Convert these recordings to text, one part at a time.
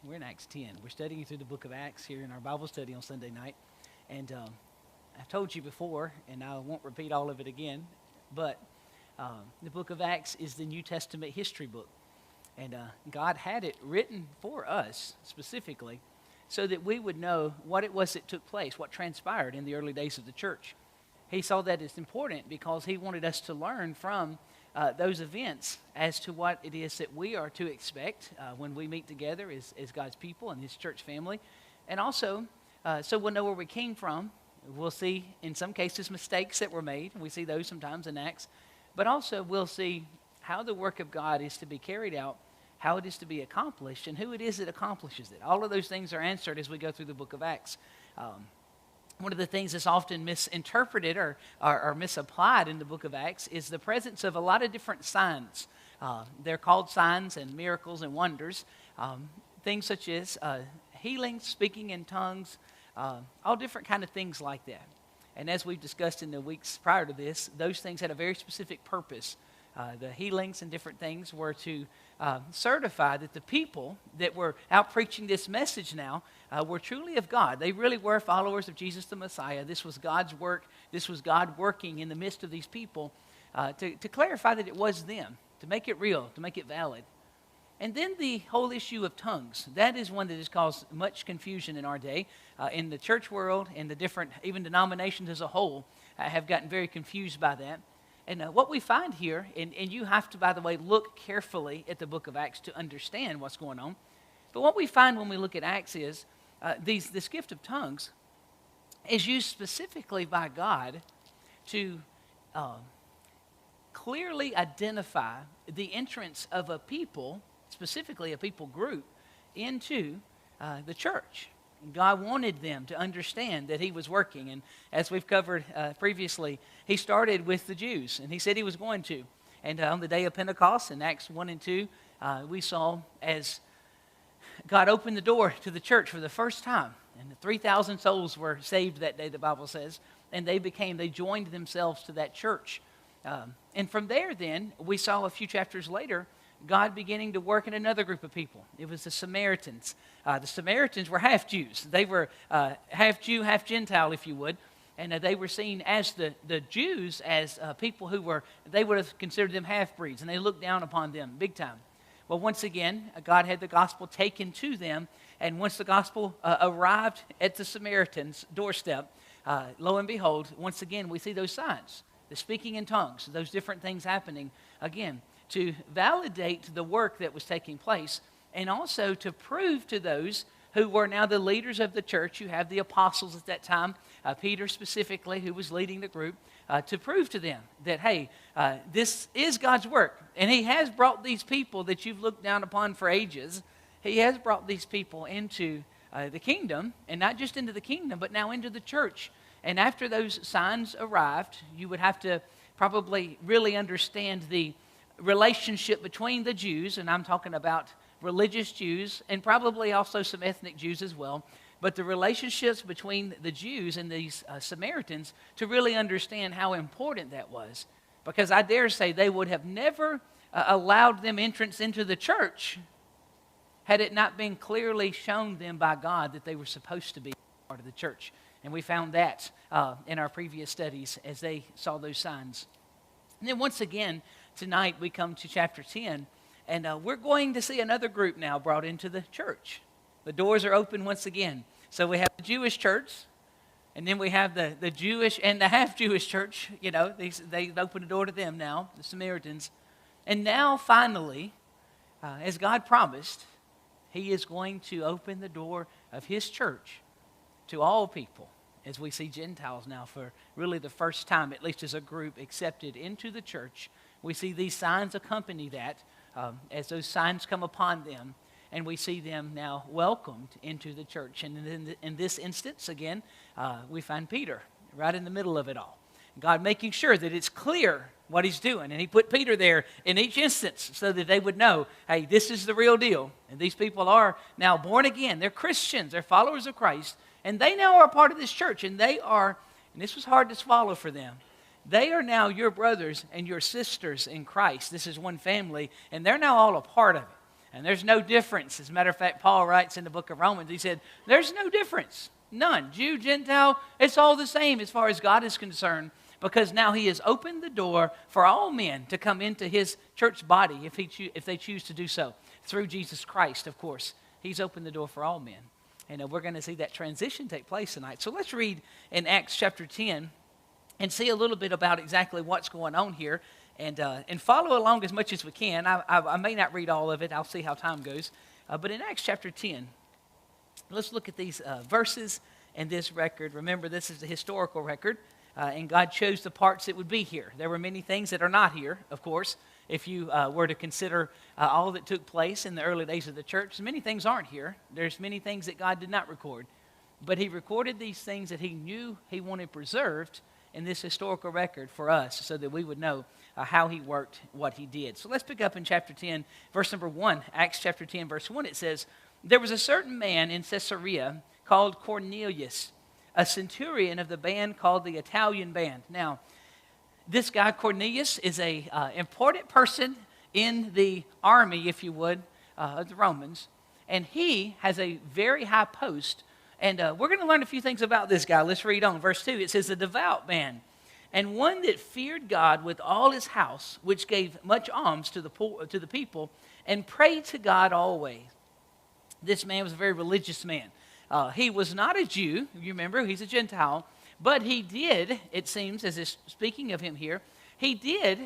We're in Acts 10. We're studying through the book of Acts here in our Bible study on Sunday night. And I've told you before, and I won't repeat all of it again, but the book of Acts is the New Testament history book. And God had it written for us specifically so that we would know what it was that took place, what transpired in the early days of the church. He saw that as important because he wanted us to learn from those events as to what it is that we are to expect when we meet together as God's people and his church family. And also, so we'll know where we came from. We'll see, in some cases, mistakes that were made. We see those sometimes in Acts. But also, we'll see how the work of God is to be carried out, how it is to be accomplished, and who it is that accomplishes it. All of those things are answered as we go through the book of Acts. One of the things that's often misinterpreted or misapplied in the book of Acts is the presence of a lot of different signs. They're called signs and miracles and wonders. Things such as healing, speaking in tongues, all different kind of things like that. And as we've discussed in the weeks prior to this, those things had a very specific purpose. The healings and different things were to certify that the people that were out preaching this message now were truly of God. They really were followers of Jesus the Messiah. This was God's work. This was God working in the midst of these people to clarify that it was them, to make it real, to make it valid. And then the whole issue of tongues. That is one that has caused much confusion in our day. In the church world and the different, even denominations as a whole, have gotten very confused by that. And what we find here, and you have to, by the way, look carefully at the book of Acts to understand what's going on. But what we find when we look at Acts is this gift of tongues is used specifically by God to clearly identify the entrance of a people, specifically a people group, into the church. God wanted them to understand that he was working. And as we've covered previously, he started with the Jews, and he said he was going to. And on the day of Pentecost, in Acts 1 and 2, we saw as God opened the door to the church for the first time. And 3,000 souls were saved that day, the Bible says. And they joined themselves to that church. And from there then, we saw a few chapters later, God beginning to work in another group of people. It was the Samaritans. The Samaritans were half Jews. They were half Jew, half Gentile, if you would. And they were seen as the Jews as people they would have considered them half-breeds, and they looked down upon them big time. Well, once again, God had the gospel taken to them, and once the gospel arrived at the Samaritans' doorstep, lo and behold, once again, we see those signs, the speaking in tongues, those different things happening again, to validate the work that was taking place, and also to prove to those who were now the leaders of the church. You have the apostles at that time, Peter specifically, who was leading the group, to prove to them that, hey, this is God's work. And he has brought these people that you've looked down upon for ages, he has brought these people into the kingdom, and not just into the kingdom, but now into the church. And after those signs arrived, you would have to probably really understand the relationship between the Jews, and I'm talking about religious Jews, and probably also some ethnic Jews as well, but the relationships between the Jews and these Samaritans to really understand how important that was. Because I dare say they would have never allowed them entrance into the church had it not been clearly shown them by God that they were supposed to be part of the church. And we found that in our previous studies as they saw those signs. And then once again, tonight we come to chapter 10, and we're going to see another group now brought into the church. The doors are open once again. So we have the Jewish church, and then we have the Jewish and the half-Jewish church. You know, they've opened the door to them now, the Samaritans. And now, finally, as God promised, he is going to open the door of his church to all people, as we see Gentiles now for really the first time, at least as a group, accepted into the church. We see these signs accompany that as those signs come upon them, and we see them now welcomed into the church. And in this instance, again, we find Peter right in the middle of it all. God making sure that it's clear what he's doing. And he put Peter there in each instance so that they would know, hey, this is the real deal. And these people are now born again. They're Christians. They're followers of Christ. And they now are a part of this church. And they are, and this was hard to swallow for them, they are now your brothers and your sisters in Christ. This is one family, and they're now all a part of it. And there's no difference. As a matter of fact, Paul writes in the book of Romans, he said, there's no difference. None. Jew, Gentile, it's all the same as far as God is concerned, because now he has opened the door for all men to come into his church body if they choose to do so. Through Jesus Christ, of course. He's opened the door for all men. And we're going to see that transition take place tonight. So let's read in Acts chapter 10 and see a little bit about exactly what's going on here. And follow along as much as we can. I may not read all of it. I'll see how time goes. But in Acts chapter 10, let's look at these verses and this record. Remember, this is a historical record, and God chose the parts that would be here. There were many things that are not here, of course. If you were to consider all that took place in the early days of the church, many things aren't here. There's many things that God did not record. But he recorded these things that he knew he wanted preserved in this historical record for us so that we would know how he worked, what he did. So let's pick up in chapter 10, verse number 1. Acts chapter 10, verse 1, it says, there was a certain man in Caesarea called Cornelius, a centurion of the band called the Italian band. Now, this guy Cornelius is a important person in the army, if you would, of the Romans. And he has a very high post. And we're going to learn a few things about this guy. Let's read on. Verse 2, it says, a devout man, and one that feared God with all his house, which gave much alms to the poor, to the people, and prayed to God always. This man was a very religious man. He was not a Jew. You remember, he's a Gentile. But he did, it seems, as is speaking of him here, he did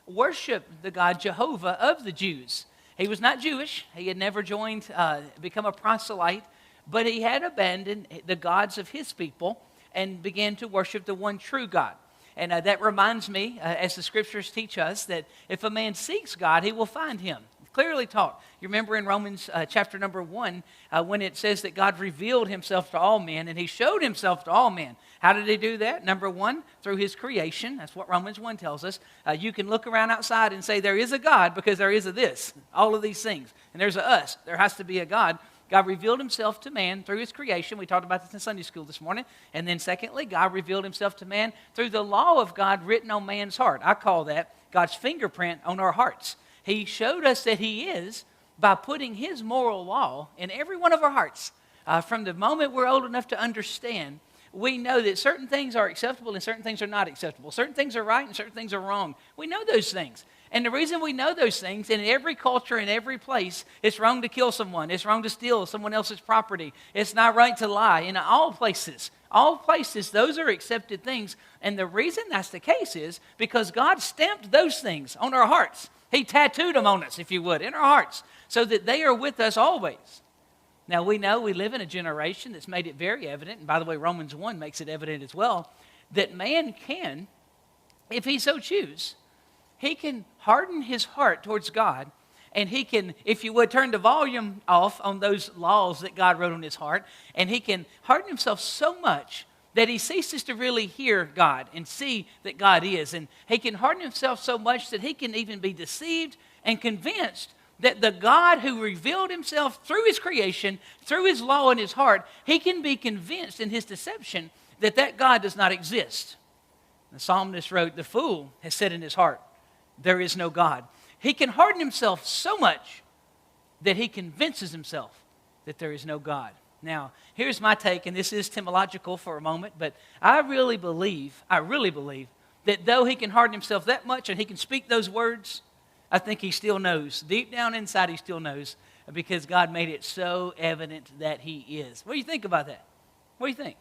worship the God Jehovah of the Jews. He was not Jewish. He had never become a proselyte. But he had abandoned the gods of his people and began to worship the one true God. And that reminds me, as the scriptures teach us, that if a man seeks God, he will find him. Clearly taught. You remember in Romans chapter number 1, when it says that God revealed himself to all men, and he showed himself to all men. How did he do that? Number 1, through his creation. That's what Romans 1 tells us. You can look around outside and say there is a God because there is a this, all of these things. And there's a us. There has to be a God. God revealed himself to man through his creation. We talked about this in Sunday school this morning. And then secondly, God revealed himself to man through the law of God written on man's heart. I call that God's fingerprint on our hearts. He showed us that he is by putting his moral law in every one of our hearts. From the moment we're old enough to understand, we know that certain things are acceptable and certain things are not acceptable. Certain things are right and certain things are wrong. We know those things. And the reason we know those things, in every culture, in every place, it's wrong to kill someone. It's wrong to steal someone else's property. It's not right to lie. In all places, those are accepted things. And the reason that's the case is because God stamped those things on our hearts. He tattooed them on us, if you would, in our hearts, so that they are with us always. Now, we know we live in a generation that's made it very evident, and by the way, Romans 1 makes it evident as well, that man can, if he so choose, he can harden his heart towards God, and he can, if you would, turn the volume off on those laws that God wrote on his heart, and he can harden himself so much that he ceases to really hear God and see that God is. And he can harden himself so much that he can even be deceived and convinced that the God who revealed himself through his creation, through his law in his heart, he can be convinced in his deception that that God does not exist. The psalmist wrote, the fool has said in his heart, there is no God. He can harden himself so much that he convinces himself that there is no God. Now, here's my take, and this is etymological for a moment, but I really believe that though he can harden himself that much and he can speak those words, I think he still knows. Deep down inside, he still knows because God made it so evident that he is. What do you think about that? What do you think?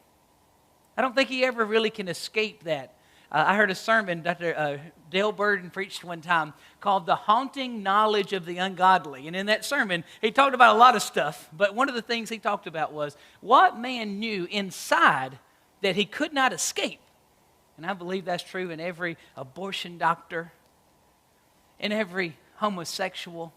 I don't think he ever really can escape that. I heard a sermon Dr. Dale Burden preached one time called The Haunting Knowledge of the Ungodly. And in that sermon, he talked about a lot of stuff, but one of the things he talked about was what man knew inside that he could not escape. And I believe that's true in every abortion doctor, in every homosexual,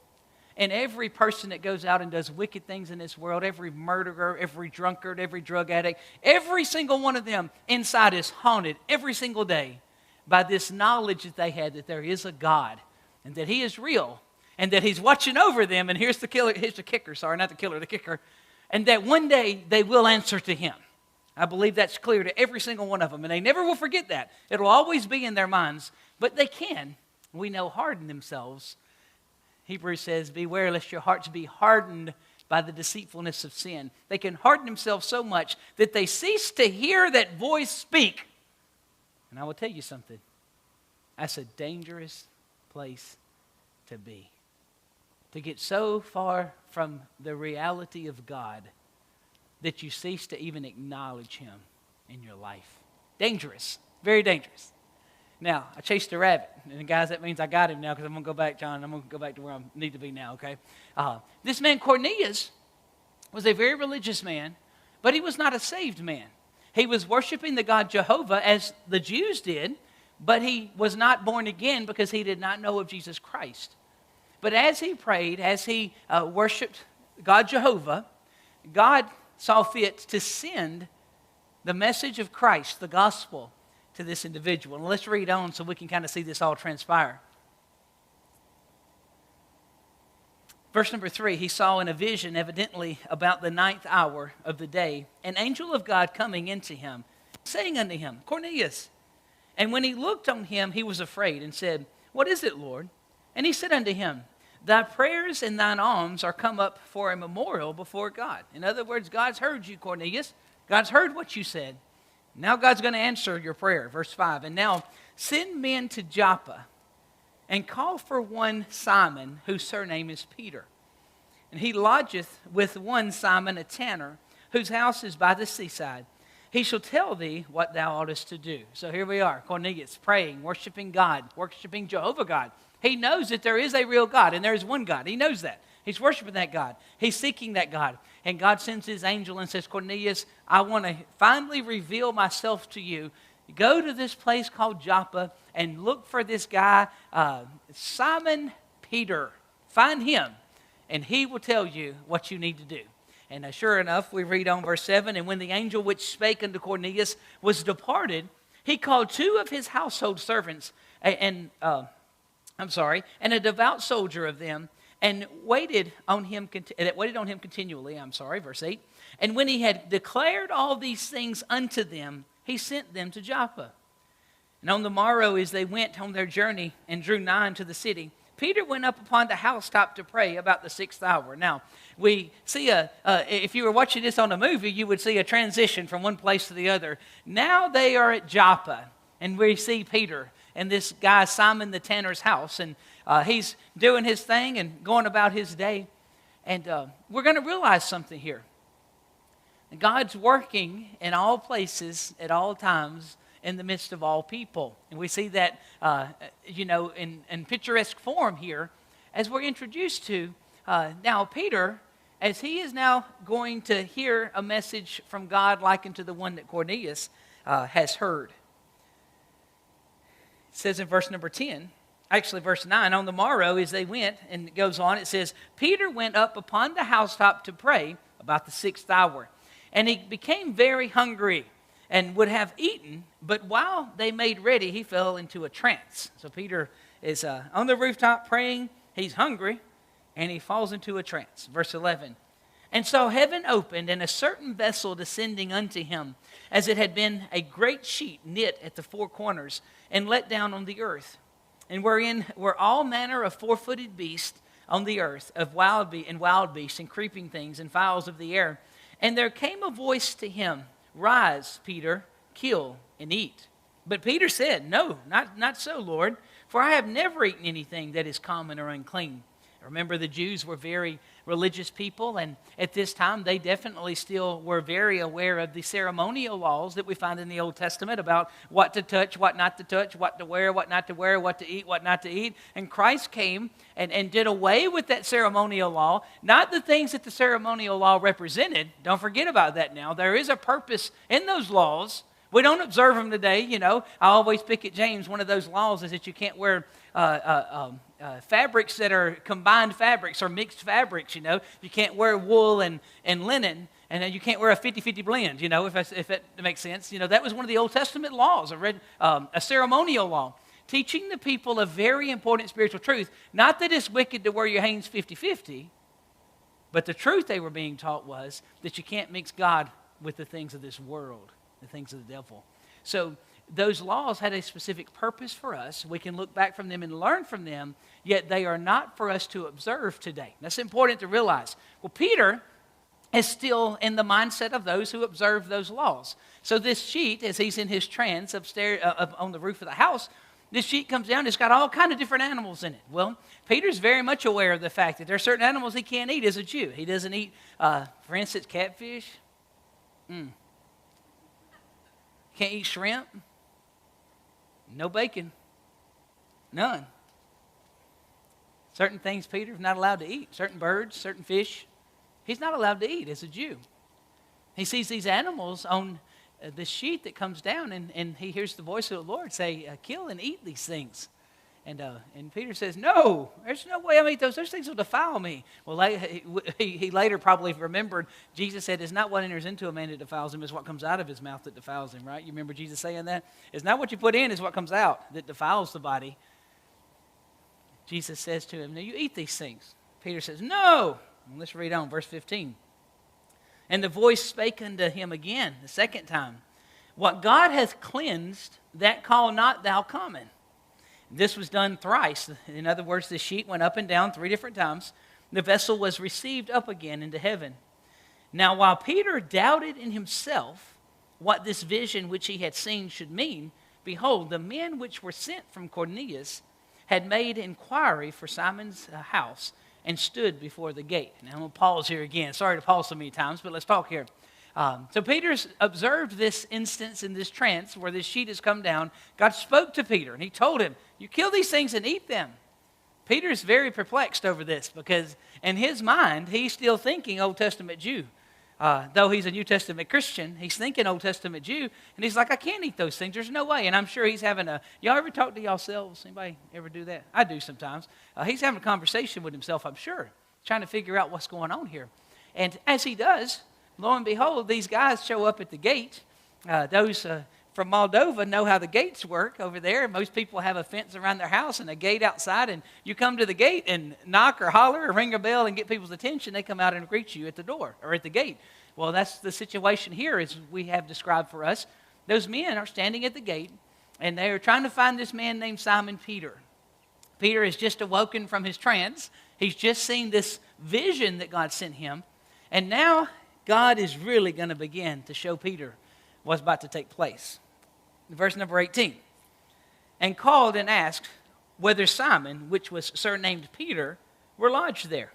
in every person that goes out and does wicked things in this world, every murderer, every drunkard, every drug addict, every single one of them inside is haunted every single day by this knowledge that they had that there is a God and that he is real and that he's watching over them. And here's the kicker. And that one day they will answer to him. I believe that's clear to every single one of them. And they never will forget that. It'll always be in their minds. But they can, we know, harden themselves Hebrews says, beware lest your hearts be hardened by the deceitfulness of sin. They can harden themselves so much that they cease to hear that voice speak. And I will tell you something. That's a dangerous place to be. To get so far from the reality of God that you cease to even acknowledge Him in your life. Dangerous. Very dangerous. Now, I chased a rabbit. And guys, that means I got him now because I'm going to go back, John. I'm going to go back to where I need to be now, okay? This man, Cornelius, was a very religious man, but he was not a saved man. He was worshiping the God Jehovah as the Jews did, but he was not born again because he did not know of Jesus Christ. But as he prayed, as he worshiped God Jehovah, God saw fit to send the message of Christ, the gospel, to this individual. And let's read on so we can kind of see this all transpire. Verse number 3, he saw in a vision, evidently about the 9th hour of the day, an angel of God coming into him, saying unto him, Cornelius. And when he looked on him, he was afraid and said, What is it, Lord? And he said unto him, Thy prayers and thine alms are come up for a memorial before God. In other words, God's heard you, Cornelius. God's heard what you said. Now God's going to answer your prayer. Verse 5, And now send men to Joppa and call for one Simon, whose surname is Peter. And he lodgeth with one Simon, a tanner, whose house is by the seaside. He shall tell thee what thou oughtest to do. So here we are, Cornelius, praying, worshiping God, worshiping Jehovah God. He knows that there is a real God, and there is one God. He knows that. He's worshiping that God. He's seeking that God. And God sends his angel and says, Cornelius, I want to finally reveal myself to you. Go to this place called Joppa and look for this guy, Simon Peter. Find him, and he will tell you what you need to do. And sure enough, we read on verse 7, And when the angel which spake unto Cornelius was departed, he called 2 of his household servants, and a devout soldier of them, and waited on him continually. Verse 8. And when he had declared all these things unto them, he sent them to Joppa. And on the morrow, as they went on their journey and drew nigh unto the city, Peter went up upon the housetop to pray about the 6th hour. Now, we see if you were watching this on a movie, you would see a transition from one place to the other. Now they are at Joppa, and we see Peter and this guy Simon the tanner's house, and he's doing his thing and going about his day. And we're going to realize something here. God's working in all places, at all times, in the midst of all people. And we see that, in picturesque form here as we're introduced to now Peter, as he is now going to hear a message from God likened to the one that Cornelius has heard. It says in verse number 10, actually verse 9, on the morrow as they went, and it goes on, it says, Peter went up upon the housetop to pray about the 6th hour. And he became very hungry and would have eaten, but while they made ready, he fell into a trance. So Peter is on the rooftop praying, he's hungry, and he falls into a trance. Verse 11, And so heaven opened, and a certain vessel descending unto him, as it had been a great sheet knit at the 4 corners, and let down on the earth, and wherein were all manner of 4-footed beasts on the earth, of wild beasts, and creeping things, and fowls of the air. And there came a voice to him, Rise, Peter, kill and eat. But Peter said, No, not so, Lord, for I have never eaten anything that is common or unclean. Remember, the Jews were very religious people, and at this time they definitely still were very aware of the ceremonial laws that we find in the Old Testament about what to touch, what not to touch, what to wear, what not to wear, what to eat, what not to eat. And Christ came and did away with that ceremonial law, not the things that the ceremonial law represented. Don't forget about that now. There is a purpose in those laws. We don't observe them today, I always pick at James. One of those laws is that you can't wear fabrics that are combined fabrics or mixed fabrics, You can't wear wool and linen, and then you can't wear a 50-50 blend, if that makes sense. That was one of the Old Testament laws, a ceremonial law, teaching the people a very important spiritual truth. Not that it's wicked to wear your hands 50-50, but the truth they were being taught was that you can't mix God with the things of this world, the things of the devil. So those laws had a specific purpose for us. We can look back from them and learn from them, yet they are not for us to observe today. That's important to realize. Well, Peter is still in the mindset of those who observe those laws. So this sheet, as he's in his trance upstairs up on the roof of the house, this sheet comes down. It's got all kind of different animals in it. Well, Peter's very much aware of the fact that there are certain animals he can't eat as a Jew. He doesn't eat, for instance, catfish. Can't eat shrimp. No bacon. None. Certain things Peter's not allowed to eat. Certain birds, certain fish. He's not allowed to eat as a Jew. He sees these animals on the sheet that comes down, and he hears the voice of the Lord say, kill and eat these things. And Peter says, no, there's no way I eat those. Those things will defile me. Well, he later probably remembered Jesus said, it's not what enters into a man that defiles him, it's what comes out of his mouth that defiles him, right? You remember Jesus saying that? It's not what you put in, it's what comes out that defiles the body. Jesus says to him, no, you eat these things. Peter says, no. Well, let's read on, verse 15. And the voice spake unto him again, the second time, what God hath cleansed, that call not thou common. This was done thrice. In other words, the sheet went up and down 3 different times. The vessel was received up again into heaven. Now, while Peter doubted in himself what this vision which he had seen should mean, behold, the men which were sent from Cornelius had made inquiry for Simon's house and stood before the gate. Now, I'm going to pause here again. Sorry to pause so many times, but let's talk here. So Peter's observed this instance in this trance where this sheet has come down. God spoke to Peter, and he told him, you kill these things and eat them. Peter's very perplexed over this because in his mind, he's still thinking Old Testament Jew. Though he's a New Testament Christian, he's thinking Old Testament Jew, and he's like, I can't eat those things. There's no way. And I'm sure he's having y'all ever talk to yourselves? Anybody ever do that? I do sometimes. He's having a conversation with himself, I'm sure, trying to figure out what's going on here. And as he does, lo and behold, these guys show up at the gate. Those from Moldova know how the gates work over there. Most people have a fence around their house and a gate outside, and you come to the gate and knock or holler or ring a bell and get people's attention. They come out and greet you at the door or at the gate. Well, that's the situation here as we have described for us. Those men are standing at the gate, and they are trying to find this man named Simon Peter. Peter has just awoken from his trance. He's just seen this vision that God sent him, and now God is really going to begin to show Peter what's about to take place. Verse number 18. And called and asked whether Simon, which was surnamed Peter, were lodged there.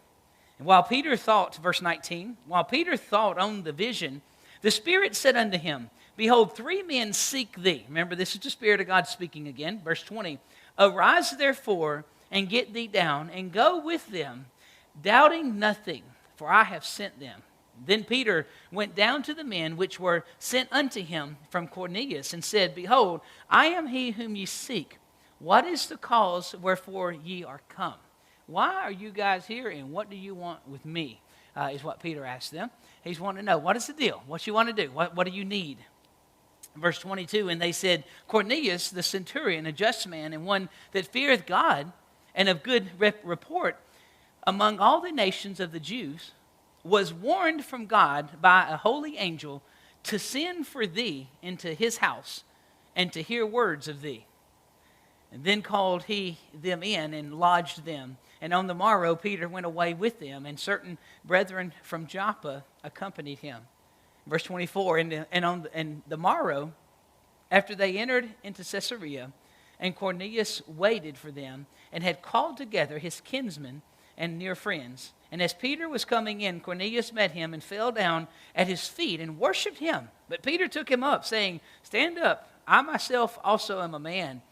And while Peter thought, verse 19, while Peter thought on the vision, the Spirit said unto him, behold, 3 men seek thee. Remember, this is the Spirit of God speaking again. Verse 20. Arise therefore and get thee down and go with them, doubting nothing, for I have sent them. Then Peter went down to the men which were sent unto him from Cornelius and said, behold, I am he whom ye seek. What is the cause wherefore ye are come? Why are you guys here, and what do you want with me? Is what Peter asked them. He's wanting to know, what is the deal? What you want to do? What do you need? Verse 22, and they said, Cornelius, the centurion, a just man, and one that feareth God, and of good report among all the nations of the Jews, was warned from God by a holy angel to send for thee into his house and to hear words of thee. And then called he them in and lodged them. And on the morrow Peter went away with them, and certain brethren from Joppa accompanied him. Verse 24, and on the morrow, after they entered into Caesarea, and Cornelius waited for them, and had called together his kinsmen and near friends. And as Peter was coming in, Cornelius met him and fell down at his feet and worshipped him. But Peter took him up, saying, stand up, I myself also am a man.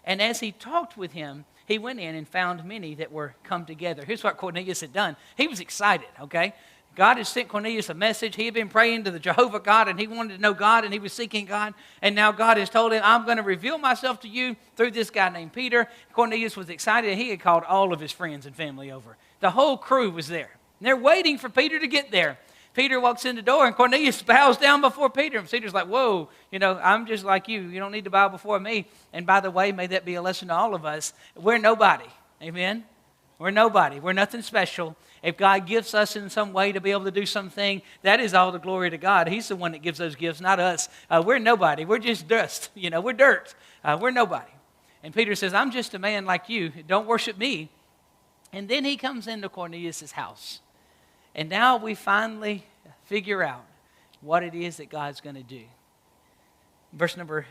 And as he talked with him, he went in and found many that were come together. Here's what Cornelius had done. He was excited, okay? God had sent Cornelius a message. He had been praying to the Jehovah God, and he wanted to know God, and he was seeking God. And now God has told him, I'm going to reveal myself to you through this guy named Peter. Cornelius was excited, and he had called all of his friends and family over. The whole crew was there. And they're waiting for Peter to get there. Peter walks in the door, and Cornelius bows down before Peter. And Peter's like, whoa, I'm just like you. You don't need to bow before me. And by the way, may that be a lesson to all of us. We're nobody. Amen? We're nobody. We're nothing special. If God gives us in some way to be able to do something, that is all the glory to God. He's the one that gives those gifts, not us. We're nobody. We're just dust. We're dirt. We're nobody. And Peter says, I'm just a man like you. Don't worship me. And then he comes into Cornelius' house. And now we finally figure out what it is that God's going to do. Verse number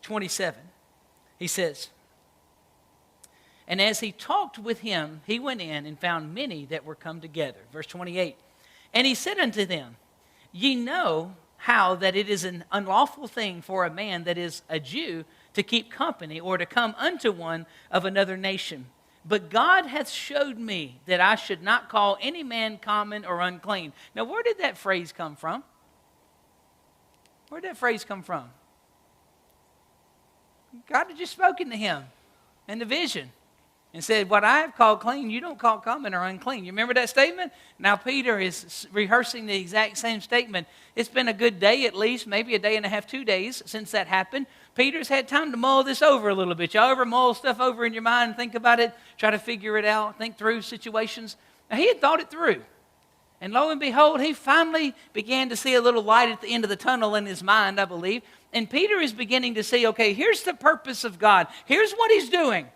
27, he says, and as he talked with him, he went in and found many that were come together. Verse 28, and he said unto them, ye know how that it is an unlawful thing for a man that is a Jew to keep company or to come unto one of another nation. But God hath showed me that I should not call any man common or unclean. Now, where did that phrase come from? Where did that phrase come from? God had just spoken to him in the vision and said, what I have called clean, you don't call common or unclean. You remember that statement? Now Peter is rehearsing the exact same statement. It's been a good day at least, maybe a day and a half, 2 days since that happened. Peter's had time to mull this over a little bit. Y'all ever mull stuff over in your mind and think about it, try to figure it out, think through situations? Now he had thought it through. And lo and behold, he finally began to see a little light at the end of the tunnel in his mind, I believe. And Peter is beginning to see, okay, here's the purpose of God. Here's what he's doing.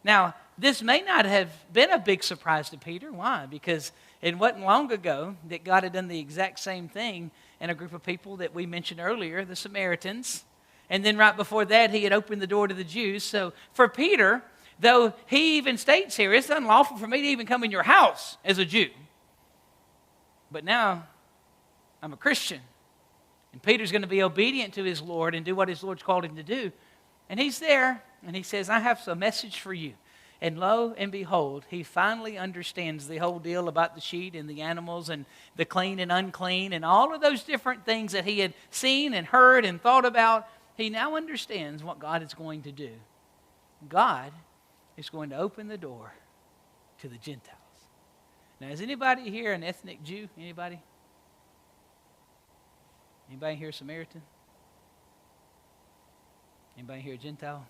Now, this may not have been a big surprise to Peter. Why? Because it wasn't long ago that God had done the exact same thing in a group of people that we mentioned earlier, the Samaritans. And then right before that, he had opened the door to the Jews. So for Peter, though he even states here, it's unlawful for me to even come in your house as a Jew. But now, I'm a Christian. And Peter's going to be obedient to his Lord and do what his Lord's called him to do. And he's there, and he says, I have a message for you. And lo and behold, he finally understands the whole deal about the sheep and the animals and the clean and unclean and all of those different things that he had seen and heard and thought about. He now understands what God is going to do. God is going to open the door to the Gentiles. Now, is anybody here an ethnic Jew? Anybody? Anybody here a Samaritan? Anybody here a Gentile?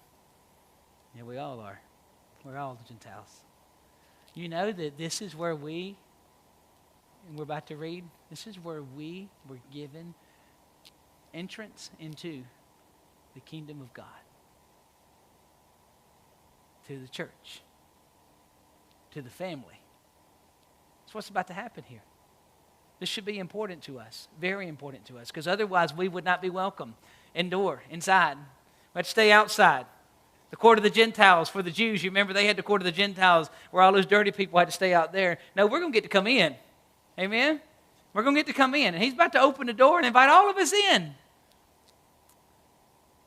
Yeah, we all are. We're all the Gentiles. You know that this is where we're about to read, this is where we were given entrance into the kingdom of God. To the church. To the family. That's what's about to happen here. This should be important to us, very important to us, because otherwise we would not be welcome inside. We have to stay outside. The court of the Gentiles for the Jews, you remember they had the court of the Gentiles where all those dirty people had to stay out there. No, we're going to get to come in. Amen? We're going to get to come in. And he's about to open the door and invite all of us in.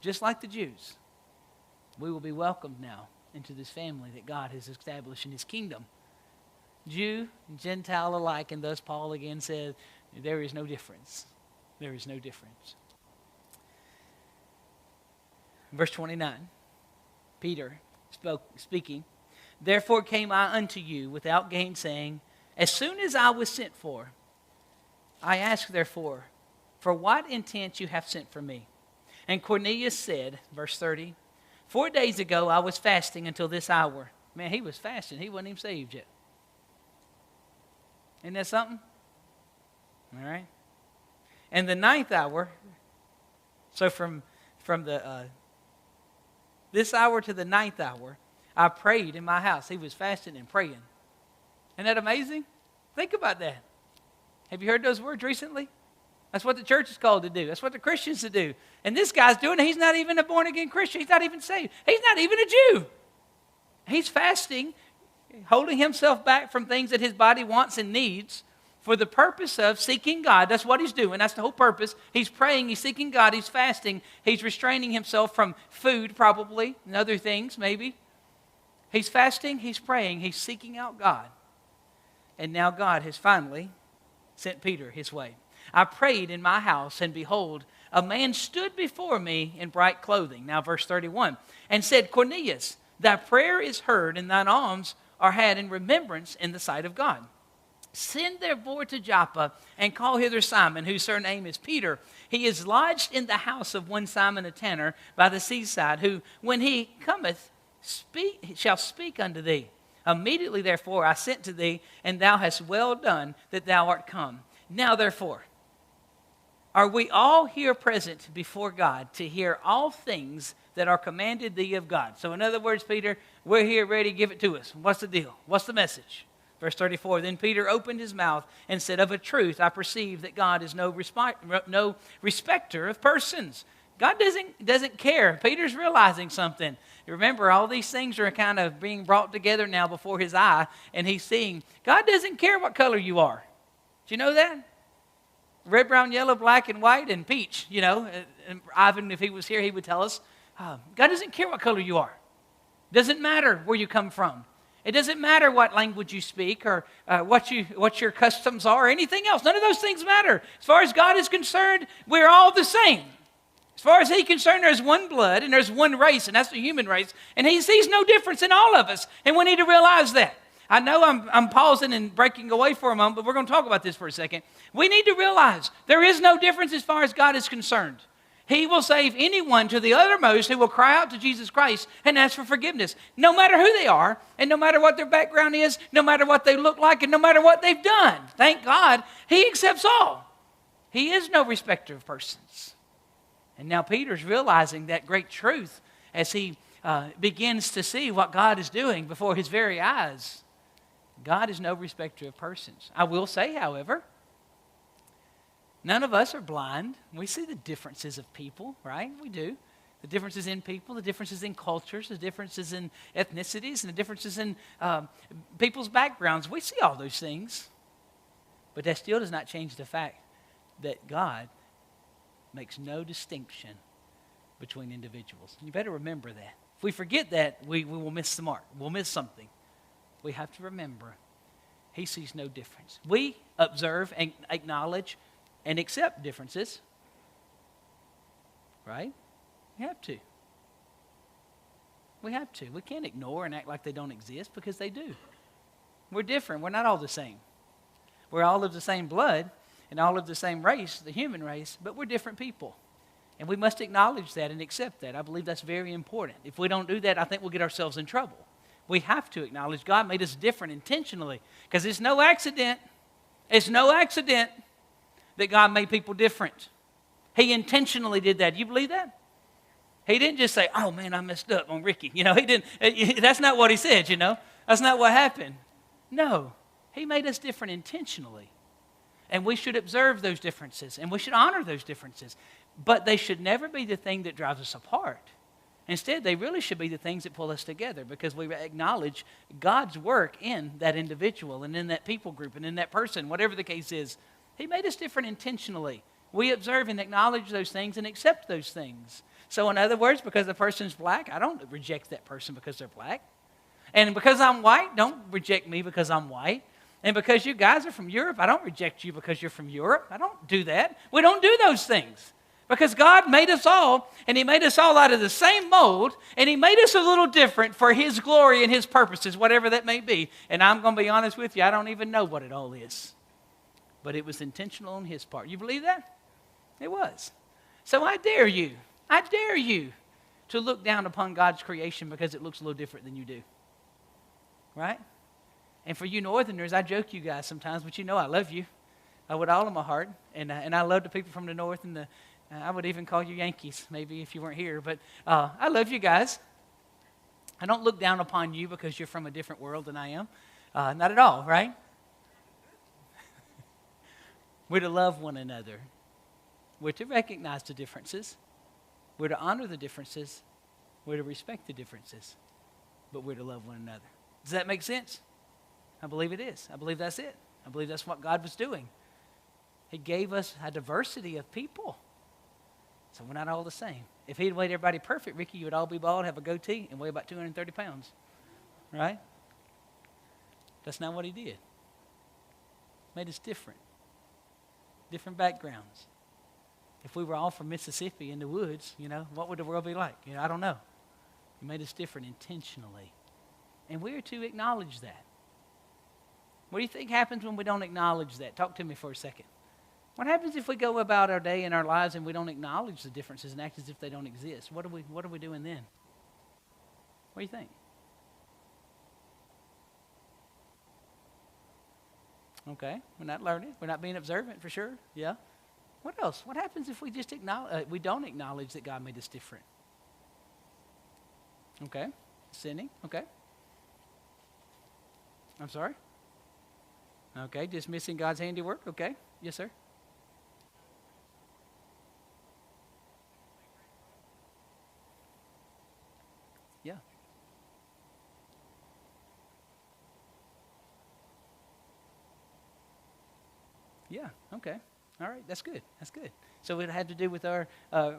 Just like the Jews. We will be welcomed now into this family that God has established in his kingdom. Jew and Gentile alike, and thus Paul again said, there is no difference. There is no difference. Verse 29, Peter speaking, therefore came I unto you without gainsaying, as soon as I was sent for. I ask therefore, for what intent you have sent for me? And Cornelius said, verse 30, 4 days ago I was fasting until this hour. Man, he was fasting. He wasn't even saved yet. Isn't that something? All right. And the 9th hour, so from the this hour to the 9th hour, I prayed in my house. He was fasting and praying. Isn't that amazing? Think about that. Have you heard those words recently? That's what the church is called to do. That's what the Christians to do. And this guy's doing it. He's not even a born-again Christian. He's not even saved. He's not even a Jew. He's fasting, holding himself back from things that his body wants and needs for the purpose of seeking God. That's what he's doing. That's the whole purpose. He's praying. He's seeking God. He's fasting. He's restraining himself from food probably and other things maybe. He's fasting. He's praying. He's seeking out God. And now God has finally sent Peter his way. I prayed in my house, and behold, a man stood before me in bright clothing. Now verse 31. And said, Cornelius, thy prayer is heard, and thine alms are had in remembrance in the sight of God. Send therefore to Joppa, and call hither Simon, whose surname is Peter. He is lodged in the house of one Simon a tanner by the seaside, who, when he cometh, shall speak unto thee Immediately, therefore, I sent to thee, and thou hast well done that thou art come. Now, therefore, are we all here present before God to hear all things that are commanded thee of God? So in other words, Peter, we're here ready, give it to us. What's the deal? What's the message? Verse 34, then Peter opened his mouth and said, of a truth, I perceive that God is no respecter of persons. God doesn't care. Peter's realizing something. Remember, all these things are kind of being brought together now before his eye, and he's seeing God doesn't care what color you are. Do you know that? Red, brown, yellow, black, and white, and peach, you know. And Ivan, if he was here, he would tell us, God doesn't care what color you are. It doesn't matter where you come from. It doesn't matter what language you speak or what your customs are or anything else. None of those things matter. As far as God is concerned, we're all the same. As far as He's concerned, there's one blood and there's one race, and that's the human race. And He sees no difference in all of us, and we need to realize that. I know I'm pausing and breaking away for a moment, but we're going to talk about this for a second. We need to realize there is no difference as far as God is concerned. He will save anyone to the uttermost who will cry out to Jesus Christ and ask for forgiveness, no matter who they are, and no matter what their background is, no matter what they look like, and no matter what they've done. Thank God, He accepts all. He is no respecter of persons. And now Peter's realizing that great truth as he begins to see what God is doing before his very eyes. God is no respecter of persons. I will say, however, none of us are blind. We see the differences of people, right? We do. The differences in people, the differences in cultures, the differences in ethnicities, and the differences in people's backgrounds. We see all those things. But that still does not change the fact that God makes no distinction between individuals. You better remember that. If we forget that, we will miss the mark. We'll miss something. We have to remember He sees no difference. We observe and acknowledge and accept differences. Right? We have to. We have to. We can't ignore and act like they don't exist because they do. We're different. We're not all the same. We're all of the same blood and all of the same race, the human race, but we're different people. And we must acknowledge that and accept that. I believe that's very important. If we don't do that, I think we'll get ourselves in trouble. We have to acknowledge God made us different intentionally because it's no accident. It's no accident that God made people different. He intentionally did that. Do you believe that? He didn't just say, oh man, I messed up on Ricky. You know, He didn't. That's not what He said, you know. That's not what happened. No, He made us different intentionally. And we should observe those differences and we should honor those differences. But they should never be the thing that drives us apart. Instead, they really should be the things that pull us together because we acknowledge God's work in that individual and in that people group and in that person, whatever the case is. He made us different intentionally. We observe and acknowledge those things and accept those things. So in other words, because the person's black, I don't reject that person because they're black. And because I'm white, don't reject me because I'm white. And because you guys are from Europe, I don't reject you because you're from Europe. I don't do that. We don't do those things. Because God made us all, and He made us all out of the same mold, and He made us a little different for His glory and His purposes, whatever that may be. And I'm going to be honest with you, I don't even know what it all is. But it was intentional on His part. You believe that? It was. So I dare you to look down upon God's creation because it looks a little different than you do. Right? And for you Northerners, I joke you guys sometimes, but you know I love you with all of my heart. And I love the people from the North and I would even call you Yankees, maybe if you weren't here. But I love you guys. I don't look down upon you because you're from a different world than I am. Not at all, right? We're to love one another. We're to recognize the differences. We're to honor the differences. We're to respect the differences. But we're to love one another. Does that make sense? I believe it is. I believe that's it. I believe that's what God was doing. He gave us a diversity of people. So we're not all the same. If He'd made everybody perfect, Ricky, you would all be bald, have a goatee, and weigh about 230 pounds. Right? That's not what He did. Made us different. Different backgrounds. If we were all from Mississippi in the woods, you know, what would the world be like? You know, I don't know. He made us different intentionally. And we are to acknowledge that. What do you think happens when we don't acknowledge that? Talk to me for a second. What happens if we go about our day and our lives and we don't acknowledge the differences and act as if they don't exist? What are we doing then? What do you think? Okay, we're not learning. We're not being observant for sure. Yeah. What else? What happens if we just we don't acknowledge that God made us different? Okay. Sinning. Okay. I'm sorry. Okay, dismissing God's handiwork. Okay. Yes, sir. Yeah. Yeah. Okay. All right. That's good. That's good. So it had to do with our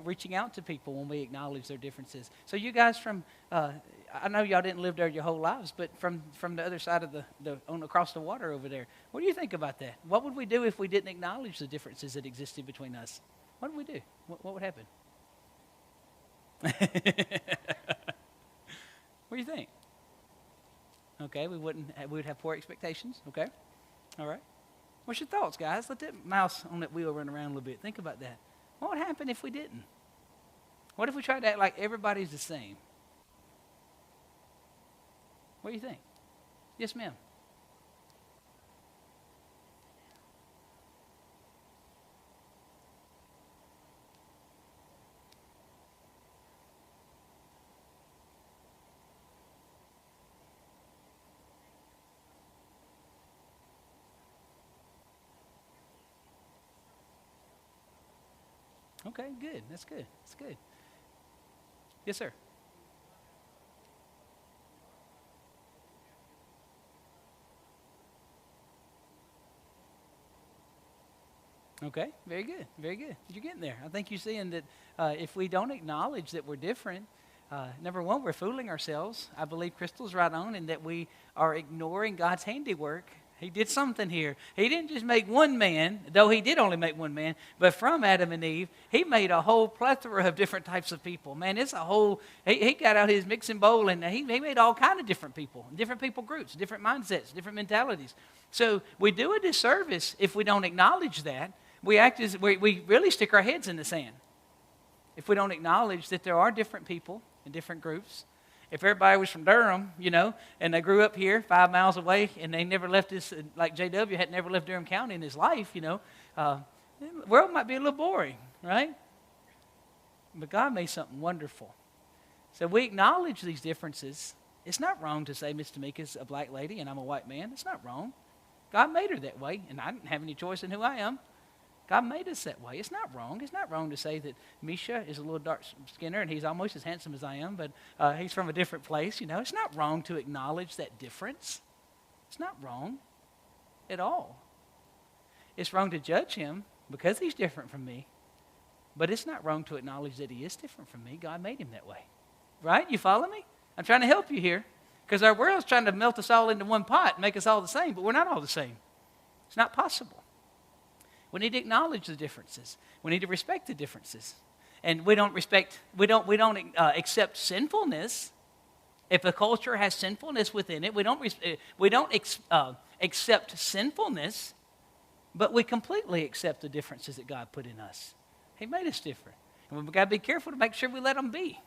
reaching out to people when we acknowledge their differences. So you guys I know y'all didn't live there your whole lives, but from the other side of across the water over there, what do you think about that? What would we do if we didn't acknowledge the differences that existed between us? What would we do? What would happen? What do you think? Okay, we'd have poor expectations. Okay. All right. What's your thoughts, guys? Let that mouse on that wheel run around a little bit. Think about that. What would happen if we didn't? What if we tried to act like everybody's the same? What do you think? Yes, ma'am. Okay, good. That's good. That's good. Yes, sir. Okay, very good, very good. You're getting there. I think you're seeing that if we don't acknowledge that we're different, number one, we're fooling ourselves. I believe Crystal's right on in that we are ignoring God's handiwork. He did something here. He didn't just make one man, though he did only make one man, but from Adam and Eve, he made a whole plethora of different types of people. Man, it's a whole, he got out his mixing bowl and he made all kind of different people groups, different mindsets, different mentalities. So we do a disservice if we don't acknowledge that. We really stick our heads in the sand if we don't acknowledge that there are different people in different groups. If everybody was from Durham, and they grew up here 5 miles away, and they never left this, like J.W. had never left Durham County in his life, the world might be a little boring, right? But God made something wonderful. So we acknowledge these differences. It's not wrong to say Miss Tamika's a black lady and I'm a white man. It's not wrong. God made her that way, and I didn't have any choice in who I am. God made us that way. It's not wrong. It's not wrong to say that Misha is a little dark skinner and he's almost as handsome as I am, but he's from a different place. It's not wrong to acknowledge that difference. It's not wrong at all. It's wrong to judge him because he's different from me, but it's not wrong to acknowledge that he is different from me. God made him that way. Right? You follow me? I'm trying to help you here because our world's trying to melt us all into one pot and make us all the same, but we're not all the same. It's not possible. We need to acknowledge the differences. We need to respect the differences. And we don't accept sinfulness. If a culture has sinfulness within it, we don't accept sinfulness, but we completely accept the differences that God put in us. He made us different. And we've got to be careful to make sure we let them be.